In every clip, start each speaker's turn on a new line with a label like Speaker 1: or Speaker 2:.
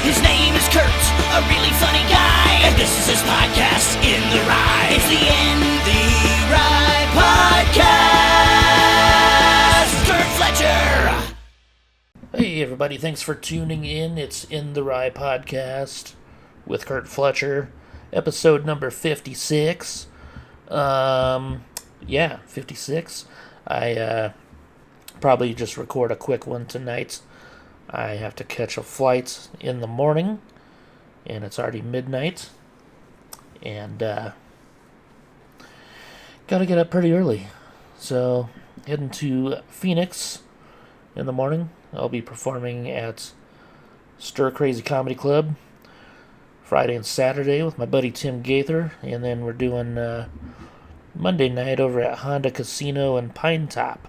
Speaker 1: His name is Curt, a really funny guy, and this is his podcast, In the Wry. It's the In the Wry Podcast. Curt Fletcher.
Speaker 2: Hey everybody, thanks for tuning in. It's In the Wry Podcast with Curt Fletcher, episode number 56. 56. I probably just record a quick one tonight. I have to catch a flight in the morning, and it's already midnight, and gotta get up pretty early. So, heading to Phoenix in the morning. I'll be performing at Stir Crazy Comedy Club Friday and Saturday with my buddy Tim Gaither, and then we're doing Monday night over at Honda Casino in Pine Top,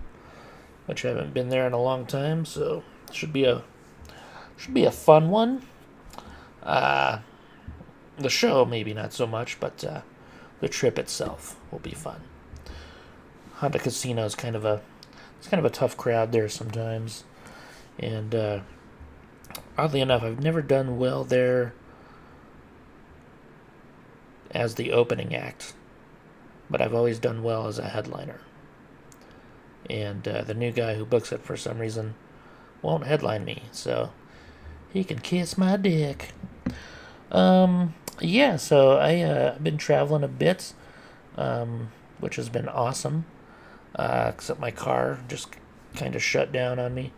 Speaker 2: which I haven't been there in a long time, so should be a fun one. The show maybe not so much, but the trip itself will be fun. Honda Casino is kind of a tough crowd there sometimes, and oddly enough, I've never done well there as the opening act, but I've always done well as a headliner. And the new guy who books it for some reason won't headline me, so he can kiss my dick. So I've been traveling a bit, which has been awesome, except my car just kind of shut down on me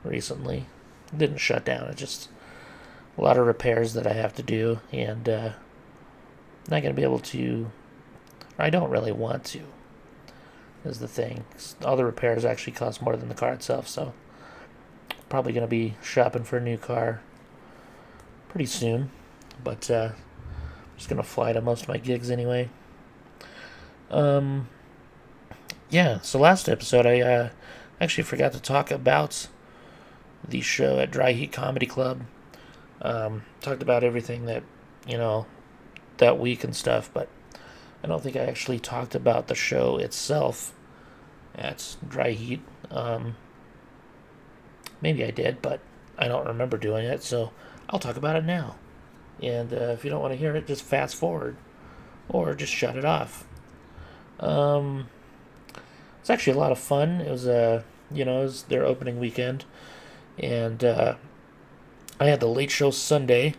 Speaker 2: recently. It didn't shut down, it's just a lot of repairs that I have to do, and not going to be able to, or I don't really want to, is the thing. All the repairs actually cost more than the car itself, so probably going to be shopping for a new car pretty soon, but I'm just going to fly to most of my gigs anyway. So last episode I actually forgot to talk about the show at Dry Heat Comedy Club. Talked about everything that, that week and stuff, but I don't think I actually talked about the show itself at Dry Heat. Maybe I did, but I don't remember doing it, so I'll talk about it now. And if you don't want to hear it, just fast forward, or just shut it off. It's actually a lot of fun. It was it was their opening weekend, and I had the late show Sunday,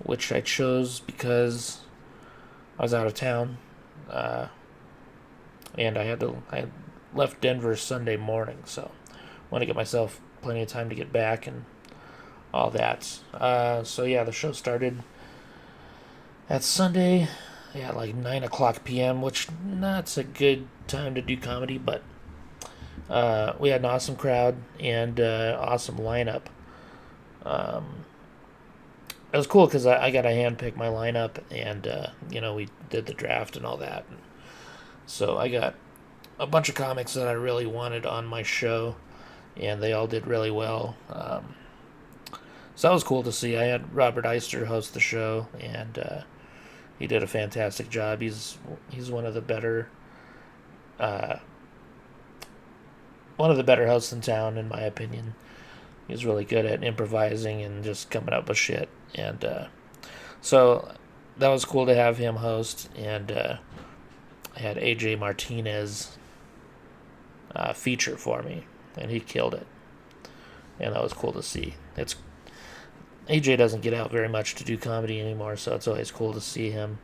Speaker 2: which I chose because I was out of town, and I had left Denver Sunday morning, so I want to get myself plenty of time to get back and all that. The show started at Sunday at like 9 o'clock p.m., which not a good time to do comedy, but we had an awesome crowd and awesome lineup. It was cool because I got to handpick my lineup, and we did the draft and all that. So I got a bunch of comics that I really wanted on my show, and they all did really well. So that was cool to see. I had Robert Eister host the show, and he did a fantastic job. He's one of the better hosts in town, in my opinion. He's really good at improvising and just coming up with shit. And so that was cool to have him host. And I had AJ Martinez feature for me, and he killed it. And that was cool to see. AJ doesn't get out very much to do comedy anymore, so it's always cool to see him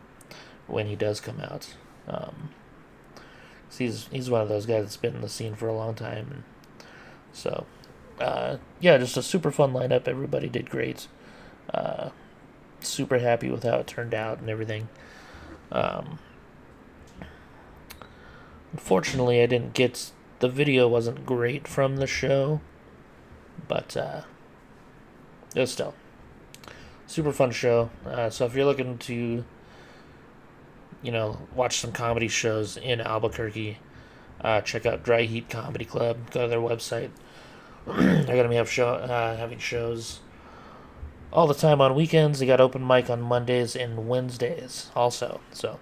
Speaker 2: when he does come out. He's one of those guys that's been in the scene for a long time. And so, just a super fun lineup. Everybody did great. Super happy with how it turned out and everything. Unfortunately, I didn't get... The video wasn't great from the show, but it was still super fun show. So if you're looking to, watch some comedy shows in Albuquerque, check out Dry Heat Comedy Club. Go to their website. They're going to be having shows all the time on weekends. They got open mic on Mondays and Wednesdays also. So,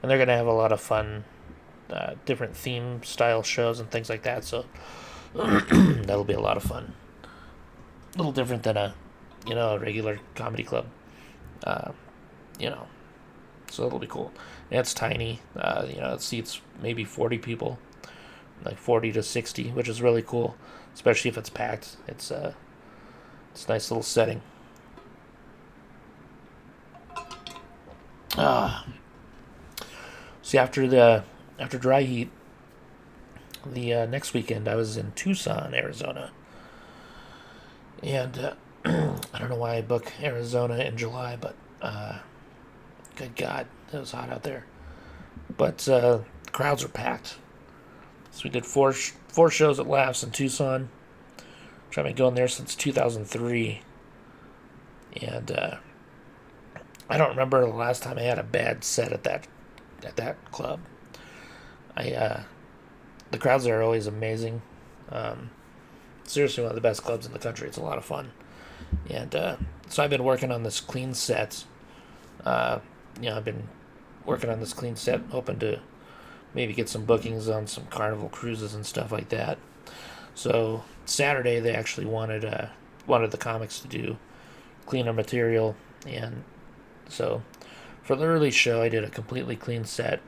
Speaker 2: and they're going to have a lot of fun, different theme style shows and things like that. So that'll be a lot of fun. A little different than a a regular comedy club. You know, so it'll be cool. And it's tiny. It seats maybe 40 people, like 40 to 60, which is really cool, especially if it's packed. It's a nice little setting. See, after Dry Heat, the next weekend I was in Tucson, Arizona, and I don't know why I book Arizona in July, but good God, it was hot out there. But crowds were packed. So we did four shows at Laughs in Tucson, which I've been going there since 2003. And I don't remember the last time I had a bad set at that club. The crowds there are always amazing. Seriously, one of the best clubs in the country. It's a lot of fun. And so I've been working on this clean set. I've been working on this clean set, hoping to maybe get some bookings on some Carnival cruises and stuff like that. So Saturday they actually wanted the comics to do cleaner material, and so for the early show I did a completely clean set,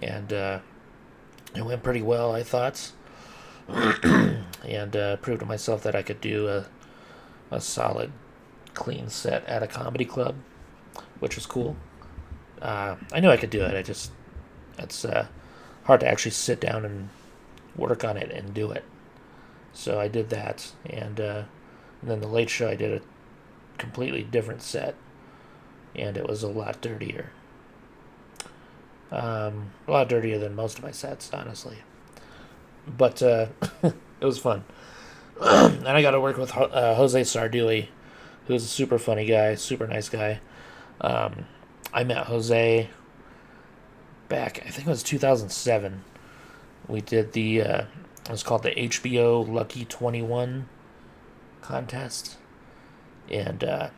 Speaker 2: and it went pretty well, I thought, and proved to myself that I could do a solid clean set at a comedy club, which was cool. I knew I could do it. It's hard to actually sit down and work on it and do it. So I did that, and then the late show I did a completely different set, and it was a lot dirtier. A lot dirtier than most of my sets, honestly. But it was fun. And I got to work with Jose Sardui, who's a super funny guy, super nice guy. I met Jose back, I think it was 2007. We did it was called the HBO Lucky 21 contest. And so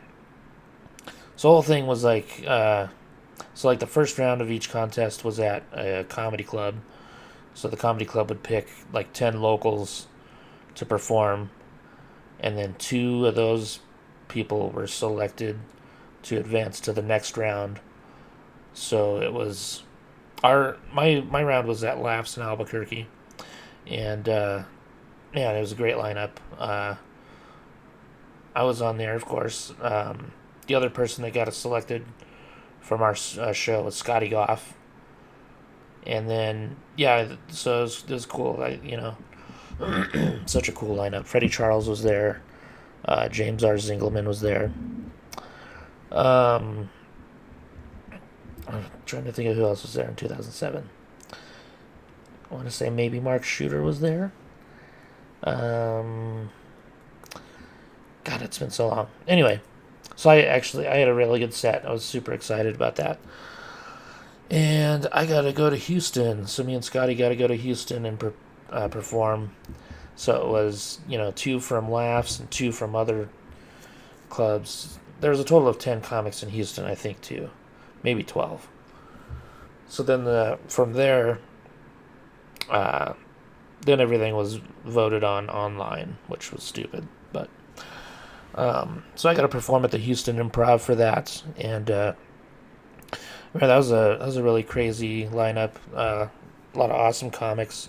Speaker 2: the whole thing was like, the first round of each contest was at a comedy club. So the comedy club would pick like 10 locals to perform, and then 2 of those people were selected to advance to the next round. So it was my round was at Laughs in Albuquerque, and man, it was a great lineup. I was on there, of course. The other person that got us selected from our show was Scotty Goff, and then so it was cool. Such a cool lineup. Freddie Charles was there. James R. Zingelman was there. I'm trying to think of who else was there in 2007. I want to say maybe Mark Shooter was there. God, it's been so long. Anyway, so I had a really good set. I was super excited about that. And I got to go to Houston. So me and Scotty got to go to Houston and perform. So it was, 2 from Laughs and 2 from other clubs. There was a total of 10 comics in Houston, I think, too. Maybe 12. So then from there, then everything was voted on online, which was stupid. But so I got to perform at the Houston Improv for that, and man, that was a really crazy lineup. A lot of awesome comics.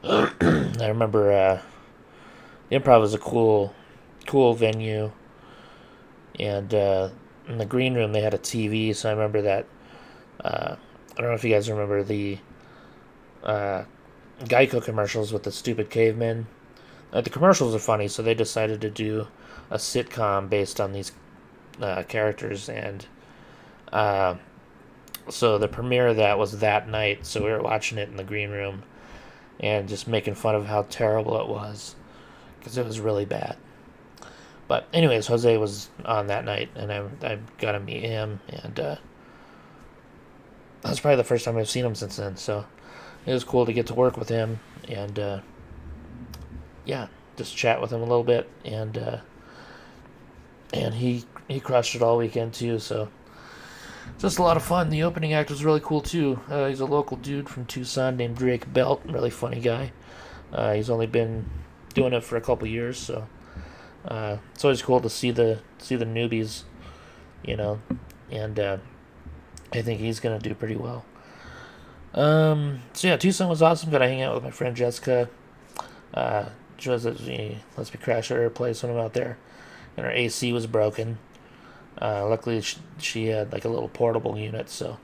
Speaker 2: I remember the Improv was a cool venue, and in the green room they had a TV, so I remember that. I don't know if you guys remember the Geico commercials with the stupid cavemen. The commercials are funny, so they decided to do a sitcom based on these characters, and so the premiere of that was that night, so we were watching it in the green room and just making fun of how terrible it was, because it was really bad. But anyways, Jose was on that night, and I got to meet him, and that's probably the first time I've seen him since then, so it was cool to get to work with him, and just chat with him a little bit, and he crushed it all weekend too, so just a lot of fun. The opening act was really cool too. He's a local dude from Tucson named Drake Belt, really funny guy. He's only been doing it for a couple years, so It's always cool to see the newbies, and I think he's gonna do pretty well. So yeah, Tucson was awesome. Got to hang out with my friend Jessica. She was lets me crash at her place when I'm out there, and her AC was broken. Luckily, she had like a little portable unit, so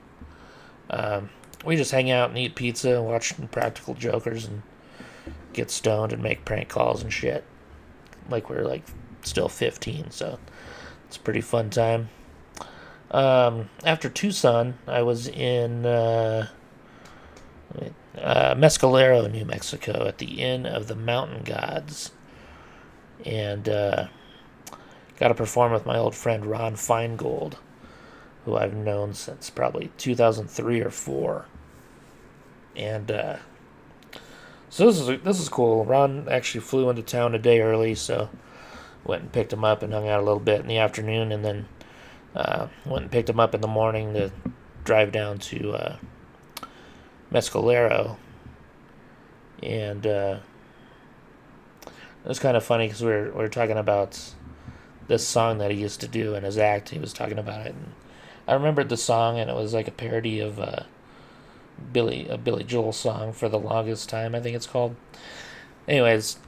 Speaker 2: we just hang out and eat pizza and watch Practical Jokers and get stoned and make prank calls and shit. Like we're like still 15, so it's a pretty fun time. After Tucson, I was in Mescalero, New Mexico, at the Inn of the Mountain Gods, and got to perform with my old friend Ron Feingold, who I've known since probably 2003 or 4. And so this is cool. Ron actually flew into town a day early, so went and picked him up and hung out a little bit in the afternoon, and then went and picked him up in the morning to drive down to Mescalero. And it was kind of funny because we were talking about this song that he used to do in his act. He was talking about it, and I remembered the song, and it was like a parody of a Billy Joel song, For the Longest Time, I think it's called. Anyways,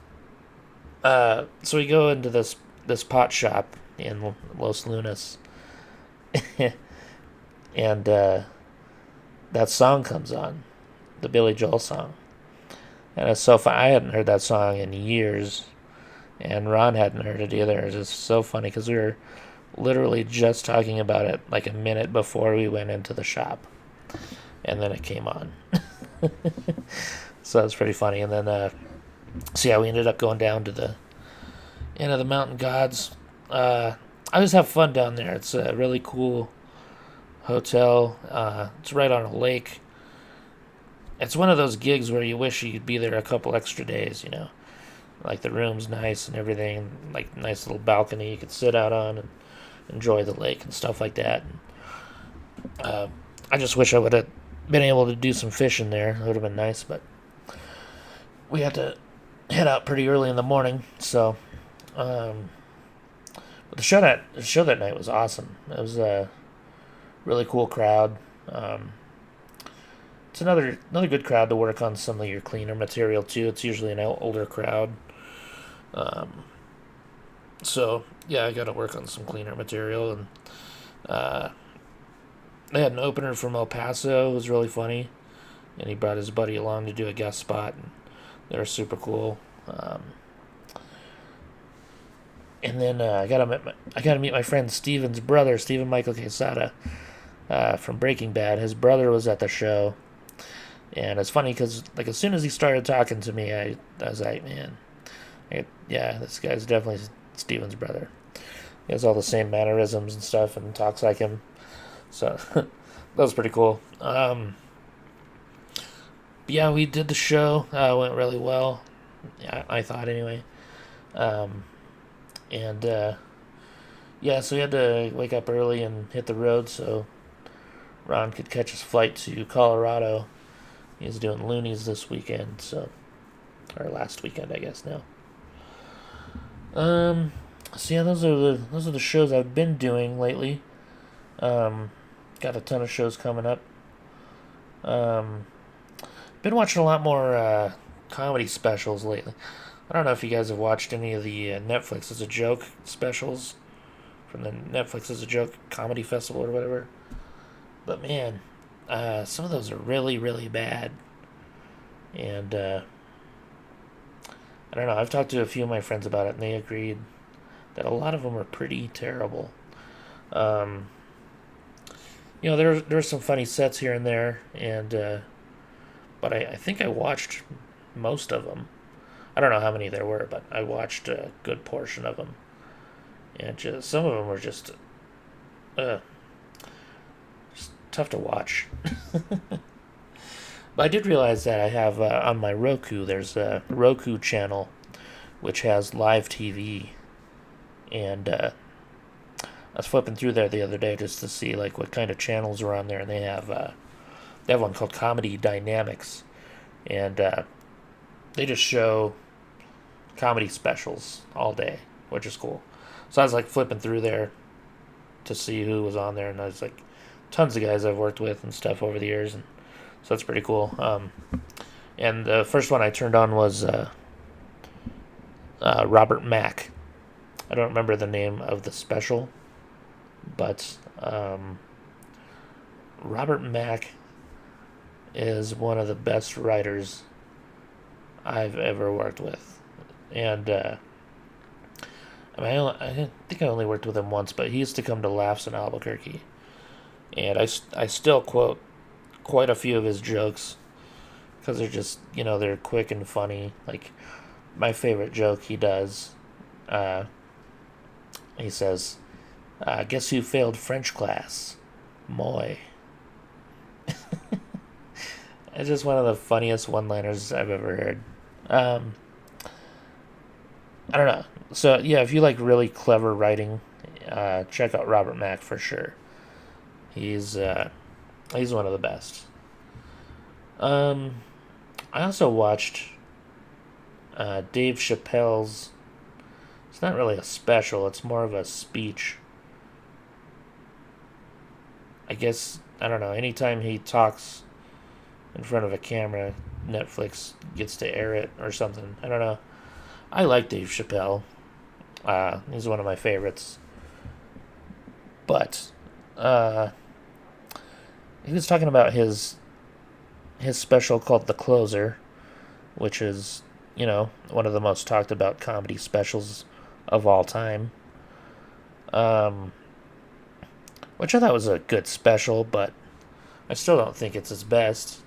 Speaker 2: so we go into this pot shop in Los Lunas, and that song comes on, the Billy Joel song, and it's so fun. I hadn't heard that song in years, and Ron hadn't heard it either. It was just so funny because we were literally just talking about it like a minute before we went into the shop, and then it came on. So that's pretty funny. And then, so yeah, we ended up going down to the Inn of the Mountain Gods. I always have fun down there. It's a really cool hotel. It's right on a lake. It's one of those gigs where you wish you could be there a couple extra days, Like the room's nice and everything, like nice little balcony you could sit out on and enjoy the lake and stuff like that. I just wish I would have been able to do some fishing there. It would have been nice, but we had to head out pretty early in the morning. So, but the show that night was awesome. It was a really cool crowd. It's another good crowd to work on some of your cleaner material too. It's usually an older crowd. So yeah, I got to work on some cleaner material, and they had an opener from El Paso. It was really funny, and he brought his buddy along to do a guest spot, and they were super cool. And then I got to meet my friend Steven's brother, Steven Michael Quesada, from Breaking Bad. His brother was at the show, and it's funny because like as soon as he started talking to me, I was like, man, yeah, this guy's definitely Steven's brother. He has all the same mannerisms and stuff, and talks like him. So that was pretty cool. But yeah, we did the show. Went really well. I thought anyway. And yeah, so we had to wake up early and hit the road so Ron could catch his flight to Colorado. He's doing Loonies this weekend, or last weekend, I guess now. So yeah, those are the shows I've been doing lately. Got a ton of shows coming up. Been watching a lot more comedy specials lately. I don't know if you guys have watched any of the Netflix as a Joke specials from the Netflix as a Joke Comedy Festival or whatever. But man, some of those are really, really bad. And I don't know, I've talked to a few of my friends about it, and they agreed that a lot of them are pretty terrible. There's some funny sets here and there, and but I think I watched most of them. I don't know how many there were, but I watched a good portion of them. And just some of them were just tough to watch. But I did realize that I have on my Roku, there's a Roku channel which has live TV. And I was flipping through there the other day just to see like what kind of channels are on there, and they have one called Comedy Dynamics, and they just show comedy specials all day. which is cool. So I was like flipping through there to see who was on there, and I was like, tons of guys I've worked with and stuff over the years, and so that's pretty cool. And the first one I turned on was Robert Mack. I don't remember the name of the special, but Robert Mack is one of the best writers I've ever worked with. And I think I only worked with him once, but he used to come to Laughs in Albuquerque. And I still quote quite a few of his jokes because they're just, they're quick and funny. Like, my favorite joke he does, he says, guess who failed French class? Moi. It's just one of the funniest one-liners I've ever heard. I don't know. So, yeah, if you like really clever writing, check out Robert Mack for sure. He's one of the best. I also watched Dave Chapelle's. It's not really a special. It's more of a speech. I guess, I don't know. Anytime he talks in front of a camera, Netflix gets to air it or something. I don't know. I like Dave Chapelle. He's one of my favorites. But he was talking about his special called The Closer, which is, one of the most talked about comedy specials of all time. Which I thought was a good special, but I still don't think it's his best.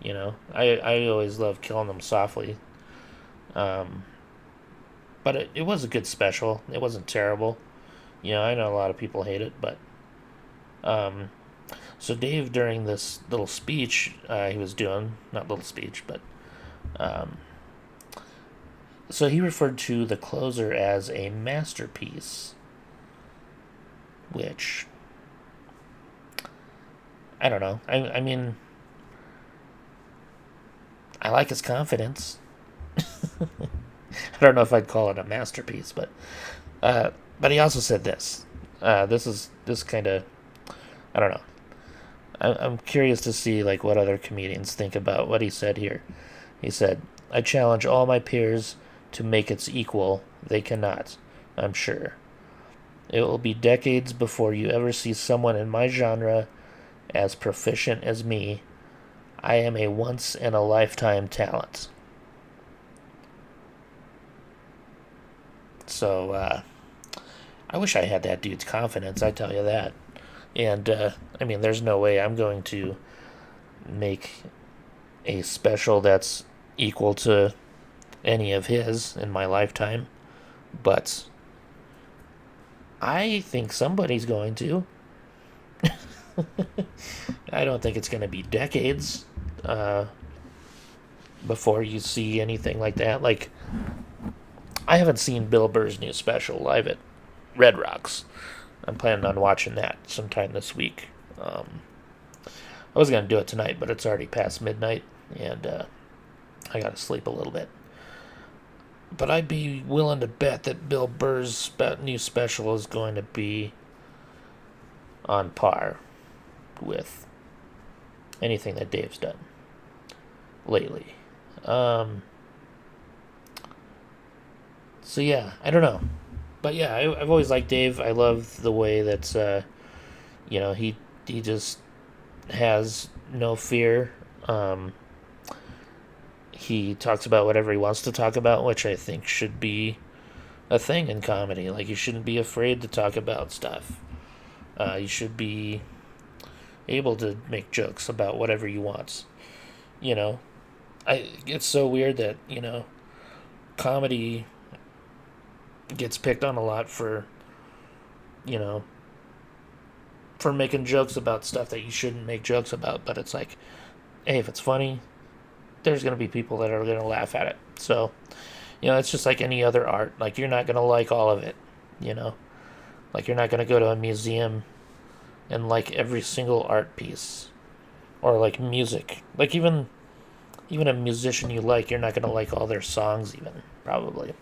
Speaker 2: I always love Killing Them Softly. But it was a good special. It wasn't terrible. I know a lot of people hate it, but so Dave, during this little speech he was doing, not little speech, but so he referred to The Closer as a masterpiece, which I don't know. I mean, I like his confidence. I don't know if I'd call it a masterpiece, but he also said this. This kind of, I don't know. I'm curious to see like what other comedians think about what he said here. He said, "I challenge all my peers to make its equal. They cannot, I'm sure. It will be decades before you ever see someone in my genre as proficient as me. I am a once-in-a-lifetime talent." So, I wish I had that dude's confidence, I tell you that. And, I mean, there's no way I'm going to make a special that's equal to any of his in my lifetime. But I think somebody's going to. I don't think it's going to be decades before you see anything like that. Like, I haven't seen Bill Burr's new special live at Red Rocks. I'm planning on watching that sometime this week. I was going to do it tonight, but it's already past midnight, and I got to sleep a little bit. But I'd be willing to bet that Bill Burr's new special is going to be on par with anything that Dave's done lately. So yeah, I don't know. But yeah, I've always liked Dave. I love the way that, he just has no fear. He talks about whatever he wants to talk about, which I think should be a thing in comedy. Like, you shouldn't be afraid to talk about stuff. You should be able to make jokes about whatever you want. It's so weird that, comedy gets picked on a lot for making jokes about stuff that you shouldn't make jokes about. But it's like, hey, if it's funny, there's going to be people that are going to laugh at it. So, it's just like any other art. Like, you're not going to like all of it, Like, you're not going to go to a museum and like every single art piece. Or like music. Like, even a musician you like, you're not going to like all their songs even, probably.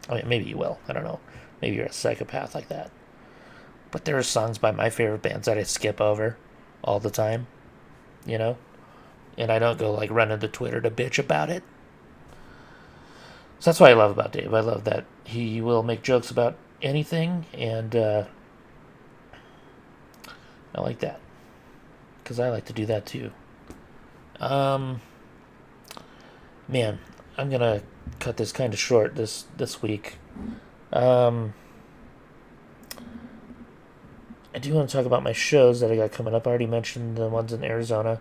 Speaker 2: I mean, maybe you will. I don't know. Maybe you're a psychopath like that. But there are songs by my favorite bands that I skip over all the time, you know? And I don't go, like, running to Twitter to bitch about it. So that's what I love about Dave. I love that he will make jokes about anything, and I like that. Because I like to do that, too. Man, I'm going to cut this kind of short this week. I do want to talk about my shows that I got coming up. I already mentioned the ones in Arizona.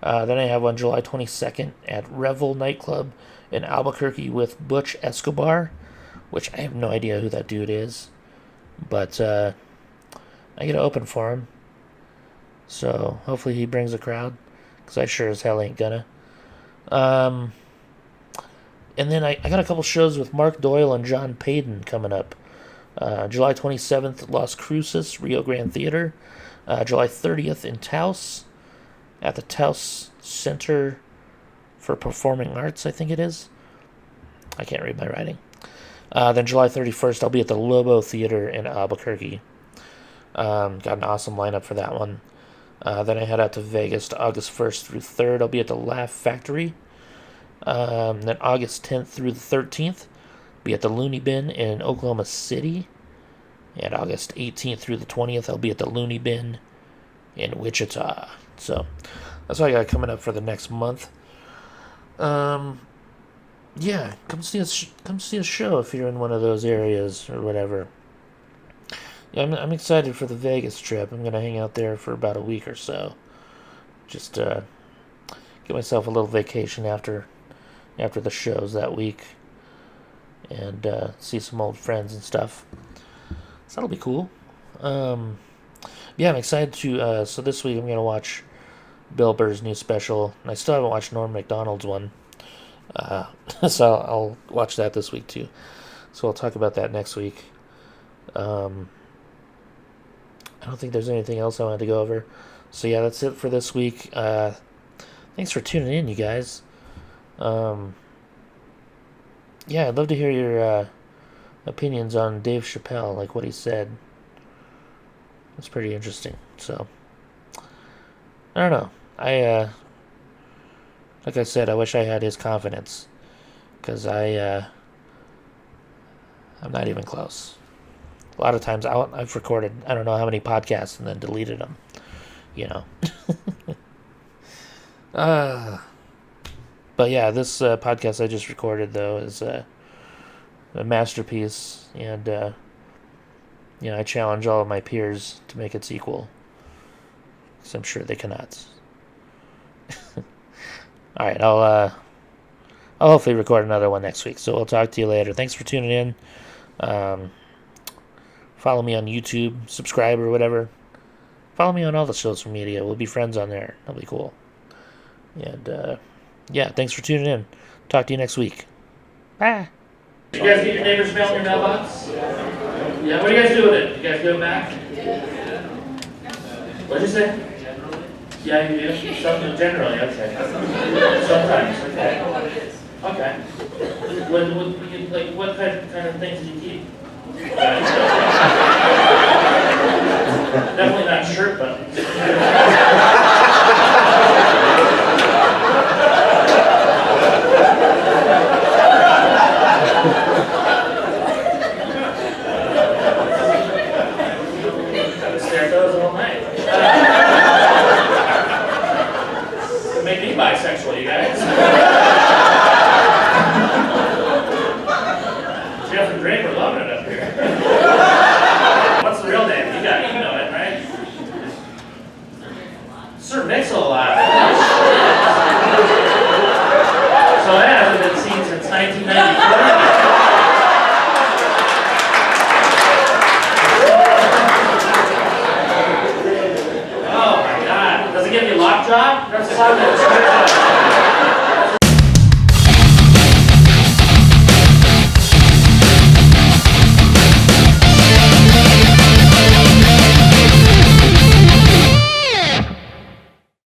Speaker 2: Then I have one July 22nd at Revel Nightclub in Albuquerque with Butch Escobar, which I have no idea who that dude is. But I get to open for him. So hopefully he brings a crowd, because I sure as hell ain't gonna. And then I got a couple shows with Mark Doyle and John Payton coming up. July 27th, Las Cruces, Rio Grande Theater. July 30th in Taos, at the Taos Center for Performing Arts, I think it is. I can't read my writing. Then July 31st, I'll be at the Lobo Theater in Albuquerque. Got an awesome lineup for that one. Then I head out to Vegas to August 1st through 3rd. I'll be at the Laugh Factory. Then August 10th through the 13th, be at the Looney Bin in Oklahoma City. And August 18th through the 20th, I'll be at the Looney Bin in Wichita. So that's what I got coming up for the next month. Yeah, come see a show if you're in one of those areas or whatever. Yeah, I'm excited for the Vegas trip. I'm gonna hang out there for about a week or so. Just get myself a little vacation after the shows that week, and see some old friends and stuff. So that'll be cool. Yeah, I'm excited to. So this week I'm gonna watch Bill Burr's new special, and I still haven't watched Norm Macdonald's one. So I'll watch that this week too. So I'll talk about that next week. I don't think there's anything else I wanted to go over. So yeah, that's it for this week. Thanks for tuning in, you guys. Yeah, I'd love to hear your opinions on Dave Chapelle, like what he said. That's pretty interesting. So I don't know. Like I said, I wish I had his confidence, because I'm not even close. A lot of times I've recorded I don't know how many podcasts and then deleted them, you know. But yeah, this podcast I just recorded, though, is a masterpiece, and I challenge all of my peers to make its equal, because I'm sure they cannot. All right, I'll hopefully record another one next week, so we'll talk to you later. Thanks for tuning in. Follow me on YouTube, subscribe or whatever. Follow me on all the social media. We'll be friends on there. That'll be cool. And yeah, thanks for tuning in. Talk to you next week. Bye. You guys get your neighbor's mail in your mailbox? Yeah, what do you guys do with it? You guys give it back? What'd you say? Yeah, you do? Something generally, okay. Sometimes, okay. Okay. What kind of things do you keep? Definitely not shirt buttons. Stare at those all night. Make me bisexual, you guys. Jeff and Drake are loving it up here. What's the real name? You know it, right? Sir Mix-a-Lot. So that hasn't been seen since 1994. Oh my God. Does it give you lockjaw? That's a song that's